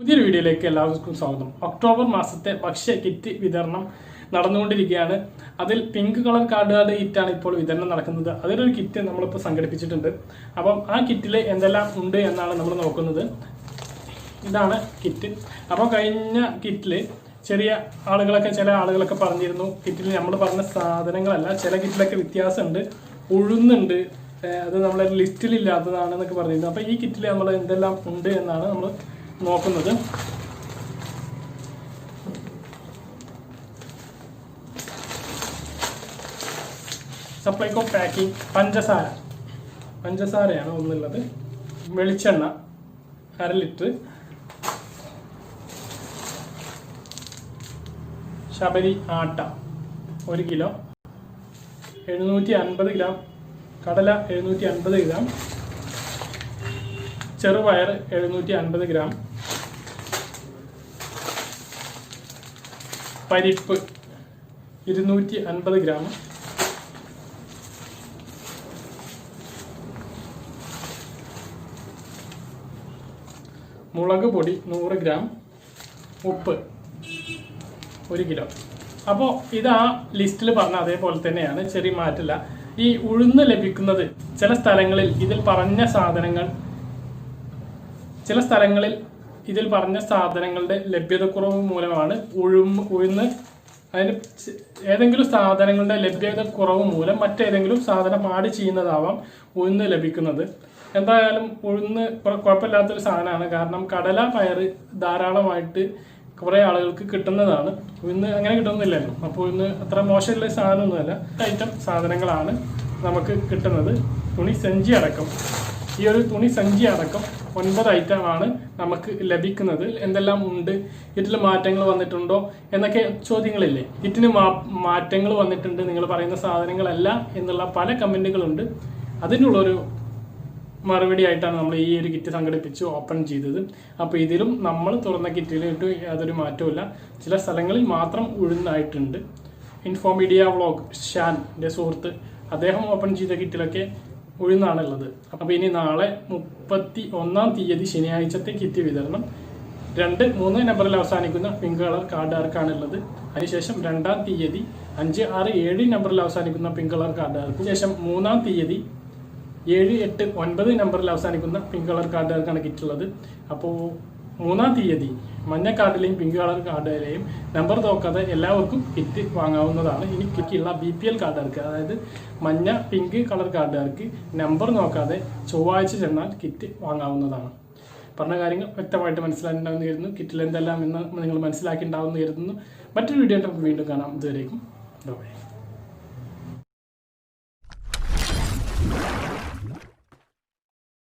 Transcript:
പുതിയൊരു വീഡിയോയിലേക്ക് എല്ലാവർക്കും സ്വാഗതം. ഒക്ടോബർ മാസത്തെ ഭക്ഷ്യ കിറ്റ് വിതരണം നടന്നുകൊണ്ടിരിക്കുകയാണ്. അതിൽ പിങ്ക് കളർ കാർഡുകളുടെ കിറ്റാണ് ഇപ്പോൾ വിതരണം നടക്കുന്നത്. അതിലൊരു കിറ്റ് നമ്മളിപ്പോൾ സംഘടിപ്പിച്ചിട്ടുണ്ട്. അപ്പം ആ കിറ്റിൽ എന്തെല്ലാം ഉണ്ട് എന്നാണ് നമ്മൾ നോക്കുന്നത്. ഇതാണ് കിറ്റ്. അപ്പോൾ കഴിഞ്ഞ കിറ്റിൽ ചില ആളുകളൊക്കെ പറഞ്ഞിരുന്നു കിറ്റിൽ നമ്മൾ പറഞ്ഞ സാധനങ്ങളല്ല, ചില കിറ്റിലൊക്കെ വ്യത്യാസമുണ്ട്, ഉഴുന്നുണ്ട്, അത് നമ്മളെ ലിസ്റ്റിൽ ഇല്ലാത്തതാണെന്നൊക്കെ പറഞ്ഞിരുന്നു. അപ്പോൾ ഈ കിറ്റിൽ നമ്മൾ എന്തെല്ലാം ഉണ്ട് എന്നാണ് നമ്മൾ നോക്കുന്നത്. സപ്ലൈകോ പാക്കിംഗ് പഞ്ചസാരയാണ് ഒന്നുള്ളത്, വെളിച്ചെണ്ണ 1/2 ലിറ്റർ, ശബരി ആട്ട 1 കിലോ, 750 ഗ്രാം കടല, 750 ഗ്രാം ചെറുപയർ, 750 ഗ്രാം പരിപ്പ്, 250 ഗ്രാം മുളക് പൊടി 100 ഗ്രാം, ഉപ്പ് 1 കിലോ. അപ്പോൾ ഇത് ആ ലിസ്റ്റിൽ പറഞ്ഞ അതേപോലെ തന്നെയാണ്, ചെറിയ മാറ്റില്ല. ഈ ഉഴുന്ന് ലഭിക്കുന്നത് ചില സ്ഥലങ്ങളിൽ ഇതിൽ പറഞ്ഞ സാധനങ്ങളുടെ ലഭ്യതക്കുറവ് മൂലമാണ് ഉഴുന്ന് അതിന് ഏതെങ്കിലും സാധനങ്ങളുടെ ലഭ്യതക്കുറവ് മൂലം മറ്റേതെങ്കിലും സാധനം ആഡ് ചെയ്യുന്നതാവാം ഉഴുന്ന് ലഭിക്കുന്നത്. എന്തായാലും ഉഴുന്ന് കുഴപ്പമില്ലാത്തൊരു സാധനമാണ്. കാരണം കടല, പയർ ധാരാളമായിട്ട് കുറേ ആളുകൾക്ക് കിട്ടുന്നതാണ്. ഉഴുന്ന് അങ്ങനെ കിട്ടുന്നില്ലല്ലോ. അപ്പോൾ ഉഴുന്ന് അത്ര മോശമുള്ള സാധനമൊന്നുമല്ല. ഐറ്റം സാധനങ്ങളാണ് നമുക്ക് കിട്ടുന്നത്. തുണി സഞ്ചി അടക്കം 9 ഐറ്റമാണ് നമുക്ക് ലഭിക്കുന്നത്. എന്തെല്ലാം ഉണ്ട്, ഇതിൽ മാറ്റങ്ങൾ വന്നിട്ടുണ്ടോ എന്നൊക്കെ ചോദ്യങ്ങളില്ലേ. ഇതിന് മാറ്റങ്ങൾ വന്നിട്ടുണ്ട്, നിങ്ങൾ പറയുന്ന സാധനങ്ങളല്ല എന്നുള്ള പല കമൻറ്റുകളുണ്ട്. അതിനുള്ളൊരു മറുപടി ആയിട്ടാണ് നമ്മൾ ഈ ഒരു കിറ്റ് സംഘടിപ്പിച്ച് ഓപ്പൺ ചെയ്തത്. അപ്പോൾ ഇതിലും നമ്മൾ തുറന്ന കിറ്റിലിട്ട് യാതൊരു മാറ്റമില്ല. ചില സ്ഥലങ്ങളിൽ മാത്രം ഉഴുന്നായിട്ടുണ്ട്. ഇൻഫോമീഡിയ വ്ളോഗ് ഷാൻ്റെ സുഹൃത്ത്, അദ്ദേഹം ഓപ്പൺ ചെയ്ത കിറ്റിലൊക്കെ ഉഴുന്നാണുള്ളത്. അപ്പോൾ ഇനി നാളെ 31-ാം തീയതി ശനിയാഴ്ചത്തെ കിറ്റ് വിതരണം 2, 3 നമ്പറിൽ അവസാനിക്കുന്ന പിങ്ക് കളർ കാർഡുകാർക്കാണുള്ളത്. അതിനുശേഷം 2-ാം തീയതി 5, 6, 7 നമ്പറിൽ അവസാനിക്കുന്ന പിങ്ക് കളർ കാർഡുകാർക്കും ശേഷം 3-ാം തീയതി 7, 8, 9 നമ്പറിൽ അവസാനിക്കുന്ന പിങ്ക് കളർ കാർഡുകാർക്കാണ് കിറ്റുള്ളത്. അപ്പോൾ 3-ാം തീയതി മഞ്ഞ കാർഡിലെയും പിങ്ക് കളർ കാർഡിലെയും നമ്പർ നോക്കാതെ എല്ലാവർക്കും കിറ്റ് വാങ്ങാവുന്നതാണ്. ഇനി കിറ്റുള്ള BPL കാർഡുകാർക്ക്, അതായത് മഞ്ഞ പിങ്ക് കളർ കാർഡുകാർക്ക് നമ്പർ നോക്കാതെ ചൊവ്വാഴ്ച ചെന്നാൽ കിറ്റ് വാങ്ങാവുന്നതാണ്. പറഞ്ഞ കാര്യങ്ങൾ വ്യക്തമായിട്ട് മനസ്സിലാക്കിയിട്ടുണ്ടാവുന്ന കരുതുന്നു. കിറ്റിൽ എന്തെല്ലാം എന്ന് നിങ്ങൾ മനസ്സിലാക്കിയിട്ടുണ്ടാവുന്ന കരുതുന്നു. മറ്റൊരു വീഡിയോ നമുക്ക് വീണ്ടും കാണാം. ഇതുവരേക്കും ബൈ.